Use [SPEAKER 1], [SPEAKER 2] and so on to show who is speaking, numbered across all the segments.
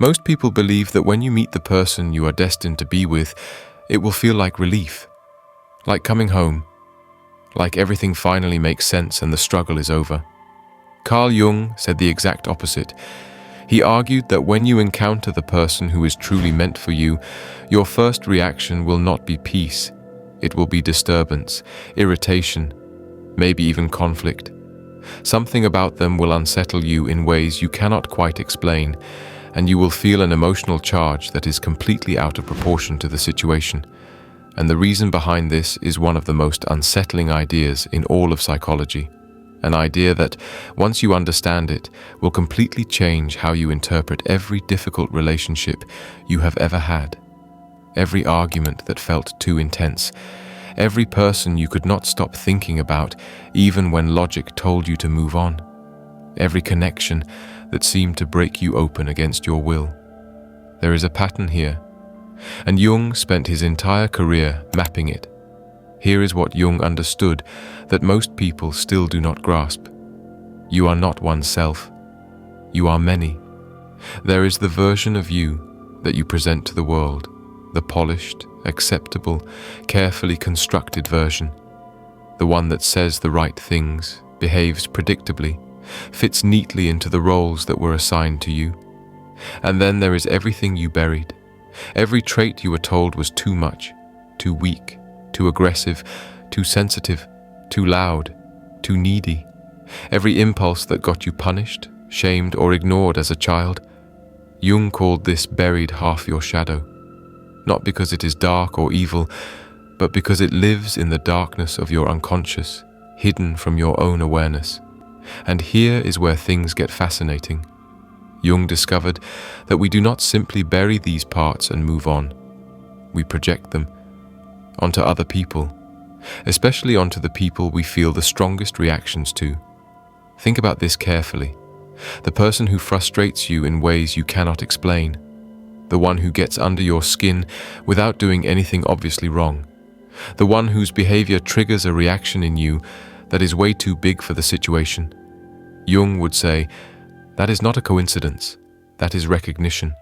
[SPEAKER 1] Most people believe that when you meet the person you are destined to be with, it will feel like relief, like coming home, like everything finally makes sense and the struggle is over. Carl Jung said the exact opposite. He argued that when you encounter the person who is truly meant for you, your first reaction will not be peace. It will be disturbance, irritation, maybe even conflict. Something about them will unsettle you in ways you cannot quite explain, and you will feel an emotional charge that is completely out of proportion to the situation. And the reason behind this is one of the most unsettling ideas in all of psychology. An idea that, once you understand it, will completely change how you interpret every difficult relationship you have ever had. Every argument that felt too intense. Every person you could not stop thinking about, even when logic told you to move on. Every connection that seemed to break you open against your will. There is a pattern here, and Jung spent his entire career mapping it. Here is what Jung understood that most people still do not grasp. You are not oneself. You are many. There is the version of you that you present to the world, the polished, acceptable, carefully constructed version. The one that says the right things, behaves predictably, fits neatly into the roles that were assigned to you. And then there is everything you buried. Every trait you were told was too much, too weak, too aggressive, too sensitive, too loud, too needy. Every impulse that got you punished, shamed, or ignored as a child. Jung called this buried half your shadow. Not because it is dark or evil, but because it lives in the darkness of your unconscious, hidden from your own awareness. And here is where things get fascinating. Jung discovered that we do not simply bury these parts and move on. We project them onto other people, especially onto the people we feel the strongest reactions to. Think about this carefully. The person who frustrates you in ways you cannot explain. The one who gets under your skin without doing anything obviously wrong. The one whose behavior triggers a reaction in you that is way too big for the situation. Jung would say, that is not a coincidence, that is recognition.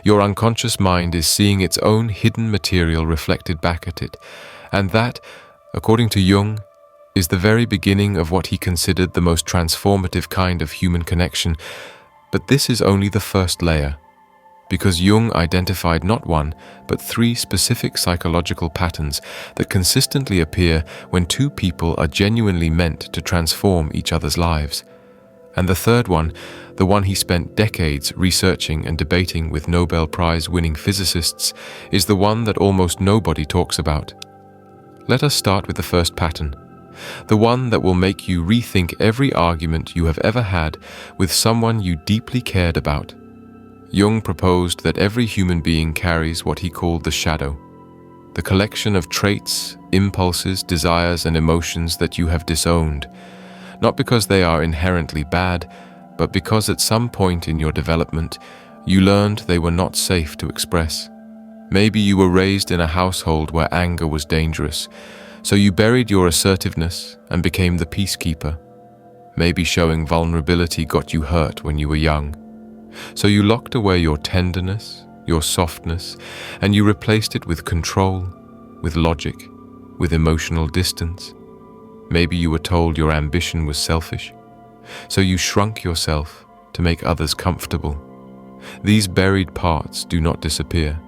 [SPEAKER 1] Your unconscious mind is seeing its own hidden material reflected back at it, and that, according to Jung, is the very beginning of what he considered the most transformative kind of human connection. But this is only the first layer, because Jung identified not one, but 3 specific psychological patterns that consistently appear when 2 people are genuinely meant to transform each other's lives. And the third one, the one he spent decades researching and debating with Nobel Prize-winning physicists, is the one that almost nobody talks about. Let us start with the first pattern, the one that will make you rethink every argument you have ever had with someone you deeply cared about. Jung proposed that every human being carries what he called the shadow, the collection of traits, impulses, desires, and emotions that you have disowned, not because they are inherently bad, but because at some point in your development, you learned they were not safe to express. Maybe you were raised in a household where anger was dangerous, so you buried your assertiveness and became the peacekeeper. Maybe showing vulnerability got you hurt when you were young, so you locked away your tenderness, your softness, and you replaced it with control, with logic, with emotional distance. Maybe you were told your ambition was selfish, so you shrunk yourself to make others comfortable. These buried parts do not disappear.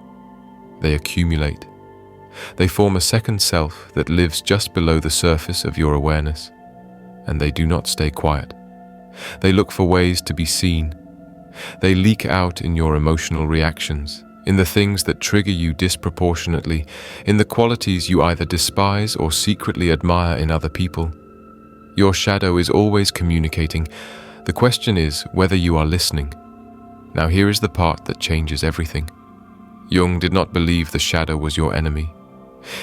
[SPEAKER 1] They accumulate. They form a second self that lives just below the surface of your awareness, and they do not stay quiet. They look for ways to be seen. They leak out in your emotional reactions, in the things that trigger you disproportionately, in the qualities you either despise or secretly admire in other people. Your shadow is always communicating. The question is whether you are listening. Now here is the part that changes everything. Jung did not believe the shadow was your enemy.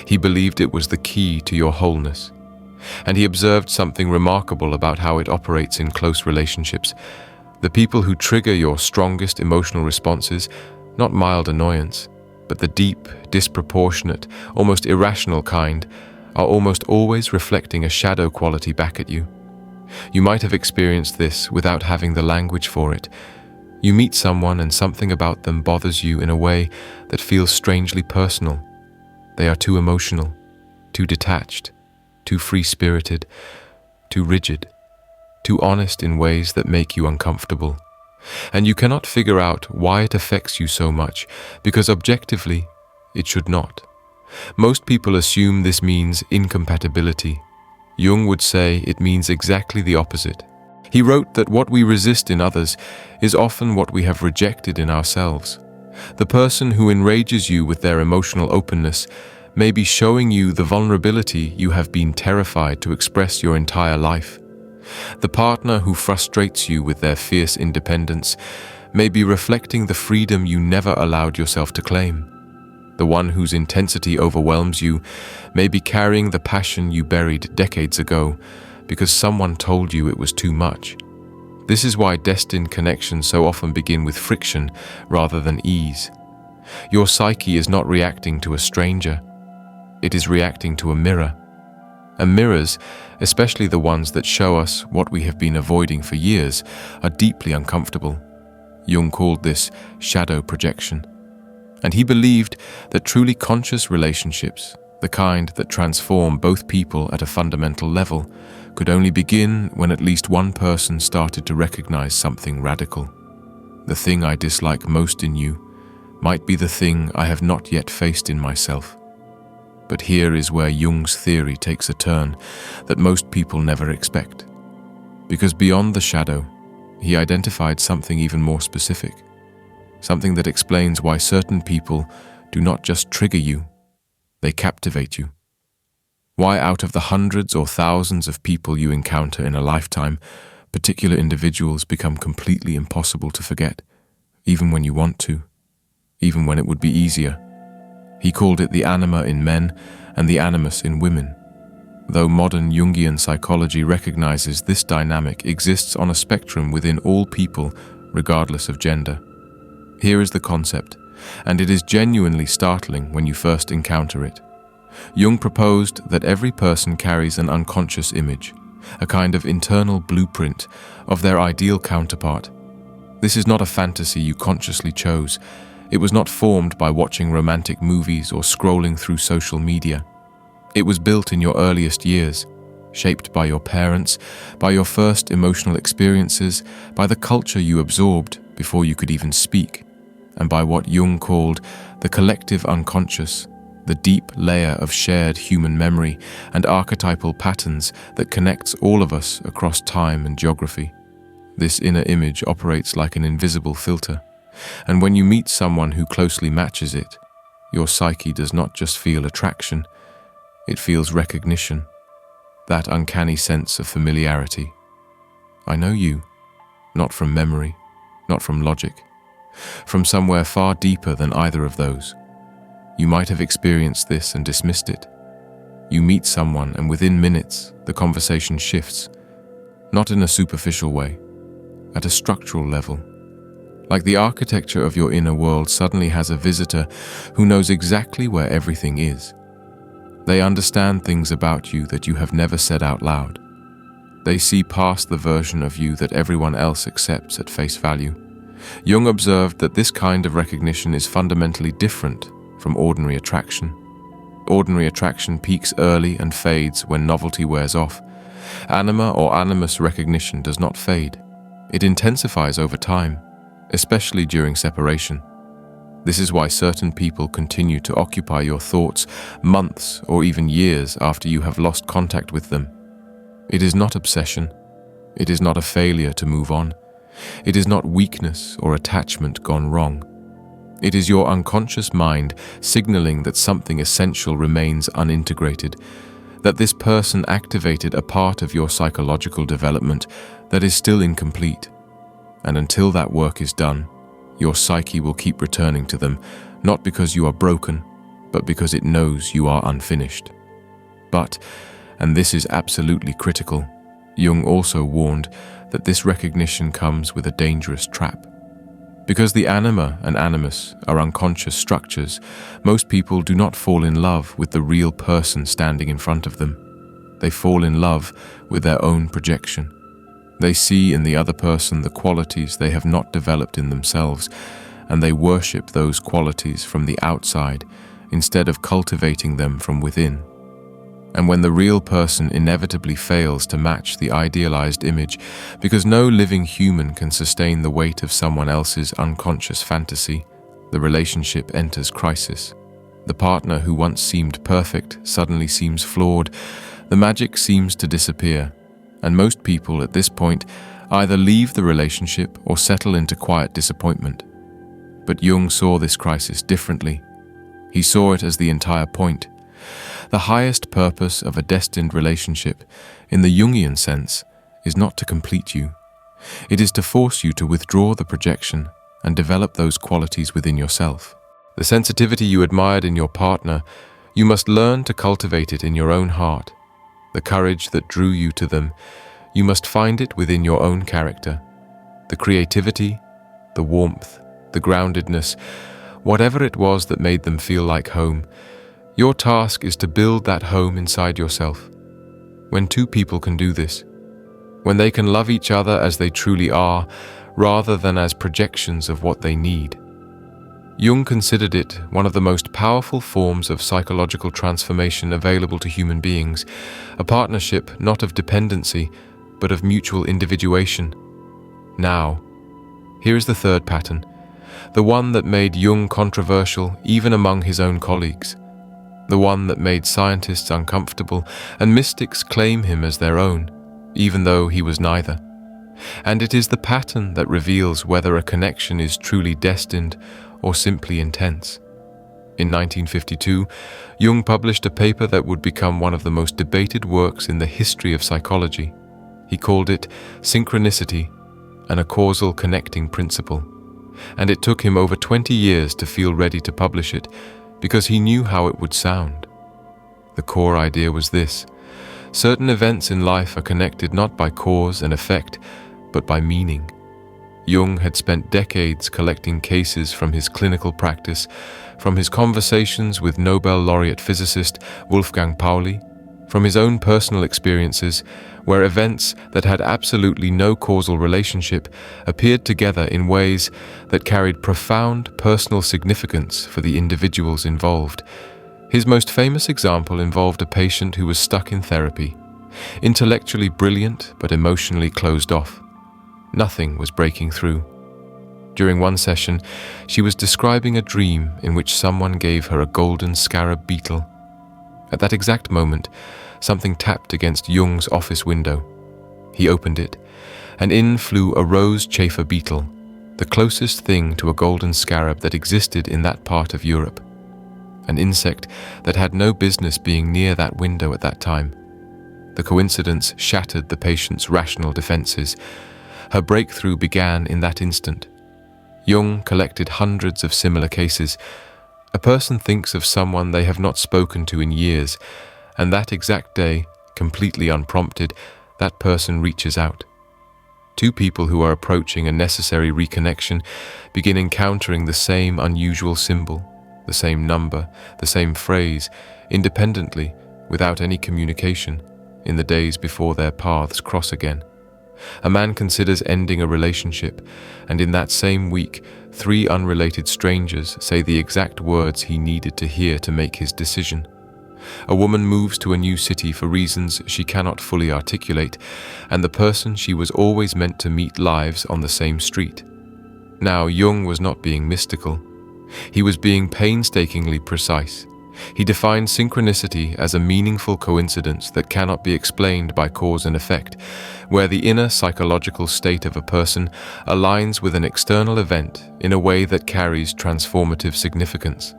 [SPEAKER 1] He believed it was the key to your wholeness. And he observed something remarkable about how it operates in close relationships. The people who trigger your strongest emotional responses, not mild annoyance, but the deep, disproportionate, almost irrational kind, are almost always reflecting a shadow quality back at you. You might have experienced this without having the language for it. You meet someone and something about them bothers you in a way that feels strangely personal. They are too emotional, too detached, too free-spirited, too rigid, too honest in ways that make you uncomfortable. And you cannot figure out why it affects you so much, because objectively, it should not. Most people assume this means incompatibility. Jung would say it means exactly the opposite. He wrote that what we resist in others is often what we have rejected in ourselves. The person who enrages you with their emotional openness may be showing you the vulnerability you have been terrified to express your entire life. The partner who frustrates you with their fierce independence may be reflecting the freedom you never allowed yourself to claim. The one whose intensity overwhelms you may be carrying the passion you buried decades ago because someone told you it was too much. This is why destined connections so often begin with friction rather than ease. Your psyche is not reacting to a stranger. It is reacting to a mirror. And mirrors, especially the ones that show us what we have been avoiding for years, are deeply uncomfortable. Jung called this shadow projection. And he believed that truly conscious relationships, the kind that transform both people at a fundamental level, could only begin when at least one person started to recognize something radical. The thing I dislike most in you might be the thing I have not yet faced in myself. But here is where Jung's theory takes a turn that most people never expect. Because beyond the shadow, he identified something even more specific. Something that explains why certain people do not just trigger you, they captivate you. Why out of the hundreds or thousands of people you encounter in a lifetime, particular individuals become completely impossible to forget, even when you want to, even when it would be easier. He called it the anima in men and the animus in women. Though modern Jungian psychology recognizes this dynamic exists on a spectrum within all people, regardless of gender. Here is the concept, and it is genuinely startling when you first encounter it. Jung proposed that every person carries an unconscious image, a kind of internal blueprint of their ideal counterpart. This is not a fantasy you consciously chose. It was not formed by watching romantic movies or scrolling through social media. It was built in your earliest years, shaped by your parents, by your first emotional experiences, by the culture you absorbed before you could even speak, and by what Jung called the collective unconscious, the deep layer of shared human memory and archetypal patterns that connects all of us across time and geography. This inner image operates like an invisible filter, and when you meet someone who closely matches it, your psyche does not just feel attraction, it feels recognition, that uncanny sense of familiarity. I know you, not from memory, not from logic, from somewhere far deeper than either of those. You might have experienced this and dismissed it. You meet someone and within minutes, the conversation shifts, not in a superficial way, at a structural level. Like the architecture of your inner world suddenly has a visitor who knows exactly where everything is. They understand things about you that you have never said out loud. They see past the version of you that everyone else accepts at face value. Jung observed that this kind of recognition is fundamentally different from ordinary attraction. Ordinary attraction peaks early and fades when novelty wears off. Anima or animus recognition does not fade. It intensifies over time, especially during separation. This is why certain people continue to occupy your thoughts months or even years after you have lost contact with them. It is not obsession. It is not a failure to move on. It is not weakness or attachment gone wrong. It is your unconscious mind signaling that something essential remains unintegrated, that this person activated a part of your psychological development that is still incomplete. And until that work is done, your psyche will keep returning to them, not because you are broken, but because it knows you are unfinished. But, and this is absolutely critical, Jung also warned that this recognition comes with a dangerous trap. Because the anima and animus are unconscious structures, most people do not fall in love with the real person standing in front of them. They fall in love with their own projection. They see in the other person the qualities they have not developed in themselves, and they worship those qualities from the outside instead of cultivating them from within. And when the real person inevitably fails to match the idealized image, because no living human can sustain the weight of someone else's unconscious fantasy, the relationship enters crisis. The partner who once seemed perfect suddenly seems flawed, the magic seems to disappear, and most people at this point either leave the relationship or settle into quiet disappointment. But Jung saw this crisis differently. He saw it as the entire point. The highest purpose of a destined relationship, in the Jungian sense, is not to complete you. It is to force you to withdraw the projection and develop those qualities within yourself. The sensitivity you admired in your partner, you must learn to cultivate it in your own heart. The courage that drew you to them, you must find it within your own character. The creativity, the warmth, the groundedness, whatever it was that made them feel like home, your task is to build that home inside yourself. When two people can do this, when they can love each other as they truly are, rather than as projections of what they need. Jung considered it one of the most powerful forms of psychological transformation available to human beings, a partnership not of dependency, but of mutual individuation. Now, here is the third pattern, the one that made Jung controversial even among his own colleagues, the one that made scientists uncomfortable and mystics claim him as their own, even though he was neither. And it is the pattern that reveals whether a connection is truly destined or simply intense. In 1952, Jung published a paper that would become one of the most debated works in the history of psychology. He called it Synchronicity, an Acausal connecting principle. And it took him over 20 years to feel ready to publish it, because he knew how it would sound. The core idea was this: certain events in life are connected not by cause and effect, but by meaning. Jung had spent decades collecting cases from his clinical practice, from his conversations with Nobel laureate physicist Wolfgang Pauli, from his own personal experiences, where events that had absolutely no causal relationship appeared together in ways that carried profound personal significance for the individuals involved. His most famous example involved a patient who was stuck in therapy, intellectually brilliant but emotionally closed off. Nothing was breaking through. During one session, she was describing a dream in which someone gave her a golden scarab beetle. At that exact moment, something tapped against Jung's office window. He opened it, and in flew a rose chafer beetle, the closest thing to a golden scarab that existed in that part of Europe. An insect that had no business being near that window at that time. The coincidence shattered the patient's rational defenses. Her breakthrough began in that instant. Jung collected hundreds of similar cases. A person thinks of someone they have not spoken to in years, and that exact day, completely unprompted, that person reaches out. Two people who are approaching a necessary reconnection begin encountering the same unusual symbol, the same number, the same phrase, independently, without any communication, in the days before their paths cross again. A man considers ending a relationship, and in that same week, 3 unrelated strangers say the exact words he needed to hear to make his decision. A woman moves to a new city for reasons she cannot fully articulate, and the person she was always meant to meet lives on the same street. Now, Jung was not being mystical. He was being painstakingly precise. He defined synchronicity as a meaningful coincidence that cannot be explained by cause and effect, where the inner psychological state of a person aligns with an external event in a way that carries transformative significance.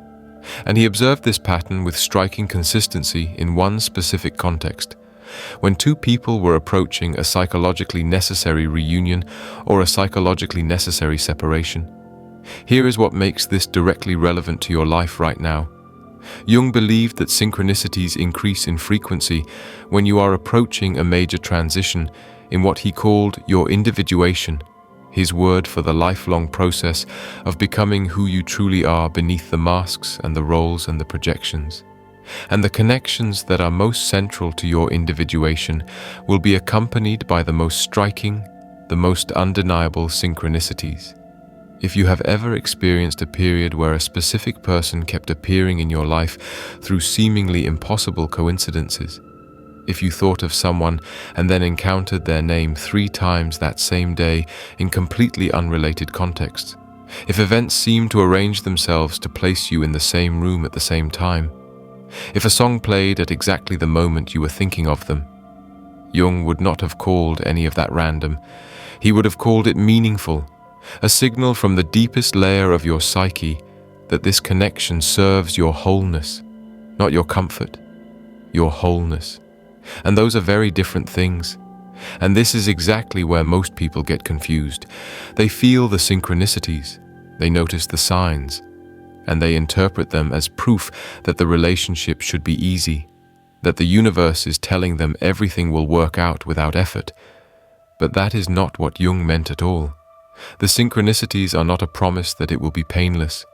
[SPEAKER 1] And he observed this pattern with striking consistency in one specific context. When two people were approaching a psychologically necessary reunion or a psychologically necessary separation. Here is what makes this directly relevant to your life right now. Jung believed that synchronicities increase in frequency when you are approaching a major transition in what he called your individuation, his word for the lifelong process of becoming who you truly are beneath the masks and the roles and the projections. And the connections that are most central to your individuation will be accompanied by the most striking, the most undeniable synchronicities. If you have ever experienced a period where a specific person kept appearing in your life through seemingly impossible coincidences, if you thought of someone and then encountered their name 3 times that same day in completely unrelated contexts, if events seemed to arrange themselves to place you in the same room at the same time, if a song played at exactly the moment you were thinking of them, Jung would not have called any of that random. He would have called it meaningful, a signal from the deepest layer of your psyche that this connection serves your wholeness, not your comfort, your wholeness. And those are very different things. And this is exactly where most people get confused. They feel the synchronicities, they notice the signs, and they interpret them as proof that the relationship should be easy, that the universe is telling them everything will work out without effort. But that is not what Jung meant at all. The synchronicities are not a promise that it will be painless.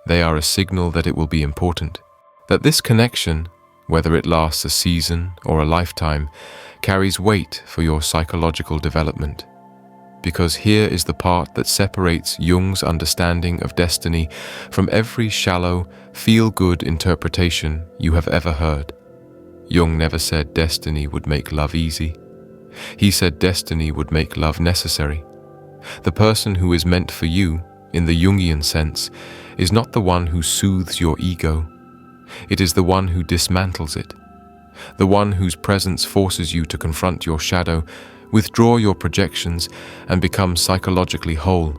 [SPEAKER 1] They are a signal that it will be important, that this connection, whether it lasts a season or a lifetime, carries weight for your psychological development. Because here is the part that separates Jung's understanding of destiny from every shallow, feel-good interpretation you have ever heard. Jung never said destiny would make love easy. He said destiny would make love necessary. The person who is meant for you, in the Jungian sense, is not the one who soothes your ego. It is the one who dismantles it, the one whose presence forces you to confront your shadow, withdraw your projections, and become psychologically whole.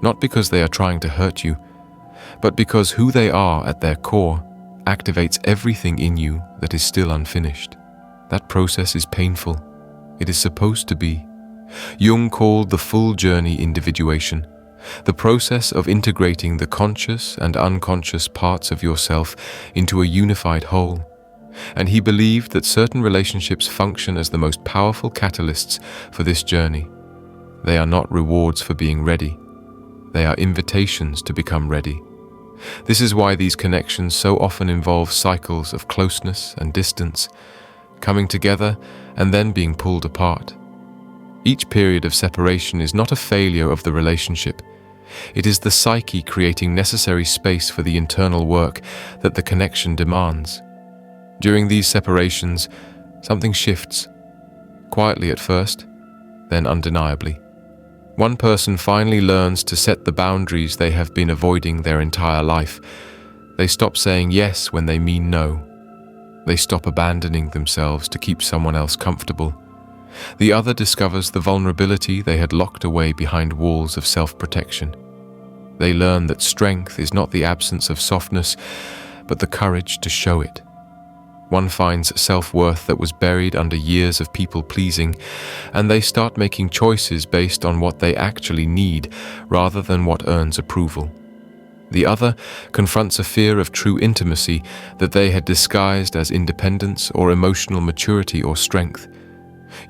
[SPEAKER 1] Not because they are trying to hurt you, but because who they are at their core activates everything in you that is still unfinished. That process is painful. It is supposed to be. Jung called the full journey individuation, the process of integrating the conscious and unconscious parts of yourself into a unified whole. And he believed that certain relationships function as the most powerful catalysts for this journey. They are not rewards for being ready. They are invitations to become ready. This is why these connections so often involve cycles of closeness and distance, coming together and then being pulled apart. Each period of separation is not a failure of the relationship. It is the psyche creating necessary space for the internal work that the connection demands. During these separations, something shifts, quietly at first, then undeniably. One person finally learns to set the boundaries they have been avoiding their entire life. They stop saying yes when they mean no. They stop abandoning themselves to keep someone else comfortable. The other discovers the vulnerability they had locked away behind walls of self-protection. They learn that strength is not the absence of softness, but the courage to show it. One finds self-worth that was buried under years of people-pleasing, and they start making choices based on what they actually need rather than what earns approval. The other confronts a fear of true intimacy that they had disguised as independence or emotional maturity or strength.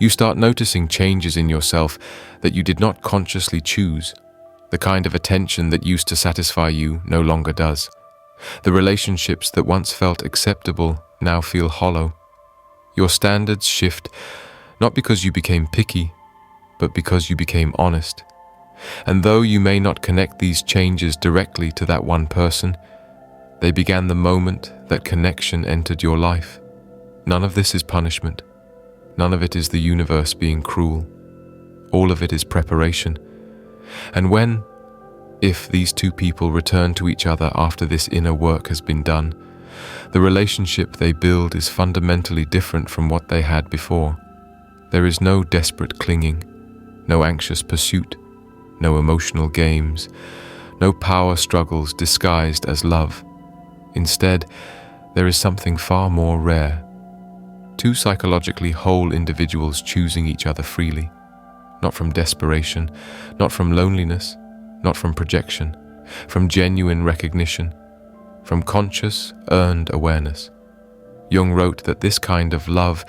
[SPEAKER 1] You start noticing changes in yourself that you did not consciously choose. The kind of attention that used to satisfy you no longer does. The relationships that once felt acceptable now feel hollow. Your standards shift, not because you became picky, but because you became honest. And though you may not connect these changes directly to that one person, they began the moment that connection entered your life. None of this is punishment. None of it is the universe being cruel. All of it is preparation. And when, if these two people return to each other after this inner work has been done, the relationship they build is fundamentally different from what they had before. There is no desperate clinging, no anxious pursuit, no emotional games, no power struggles disguised as love. Instead, there is something far more rare. Two psychologically whole individuals choosing each other freely, not from desperation, not from loneliness, not from projection, from genuine recognition, from conscious, earned awareness. Jung wrote that this kind of love,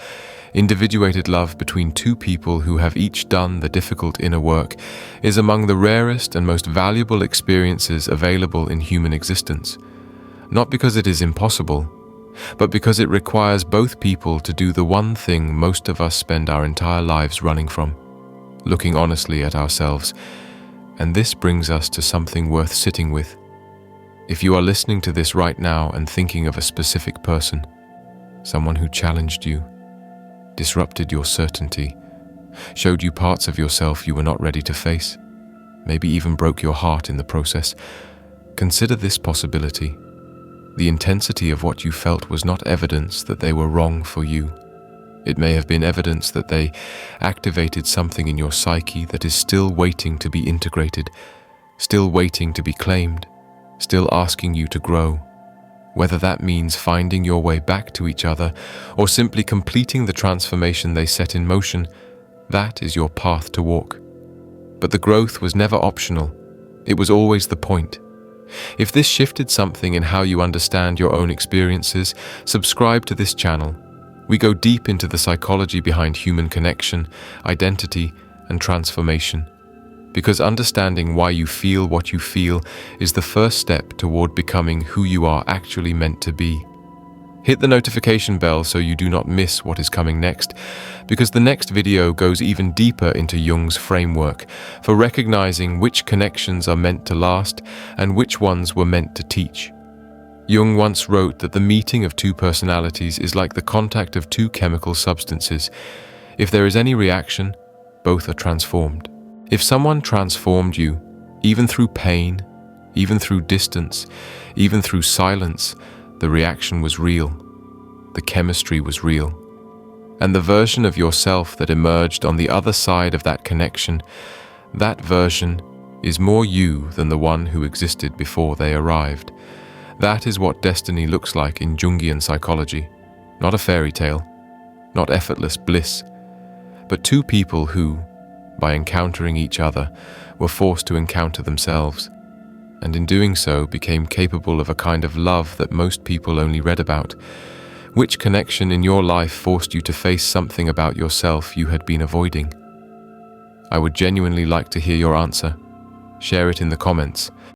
[SPEAKER 1] individuated love between two people who have each done the difficult inner work, is among the rarest and most valuable experiences available in human existence. Not because it is impossible, but because it requires both people to do the one thing most of us spend our entire lives running from: looking honestly at ourselves. And this brings us to something worth sitting with. If you are listening to this right now and thinking of a specific person, someone who challenged you, disrupted your certainty, showed you parts of yourself you were not ready to face, maybe even broke your heart in the process, consider this possibility. The intensity of what you felt was not evidence that they were wrong for you. It may have been evidence that they activated something in your psyche that is still waiting to be integrated, still waiting to be claimed, still asking you to grow. Whether that means finding your way back to each other or simply completing the transformation they set in motion, that is your path to walk. But the growth was never optional. It was always the point. If this shifted something in how you understand your own experiences, subscribe to this channel. We go deep into the psychology behind human connection, identity, and transformation. Because understanding why you feel what you feel is the first step toward becoming who you are actually meant to be. Hit the notification bell so you do not miss what is coming next, because the next video goes even deeper into Jung's framework for recognizing which connections are meant to last and which ones were meant to teach. Jung once wrote that the meeting of two personalities is like the contact of two chemical substances. If there is any reaction, both are transformed. If someone transformed you, even through pain, even through distance, even through silence, the reaction was real. The chemistry was real. And the version of yourself that emerged on the other side of that connection, that version is more you than the one who existed before they arrived. That is what destiny looks like in Jungian psychology. Not a fairy tale, not effortless bliss, but two people who, by encountering each other, were forced to encounter themselves, and in doing so became capable of a kind of love that most people only read about. Which connection in your life forced you to face something about yourself you had been avoiding? I would genuinely like to hear your answer. Share it in the comments.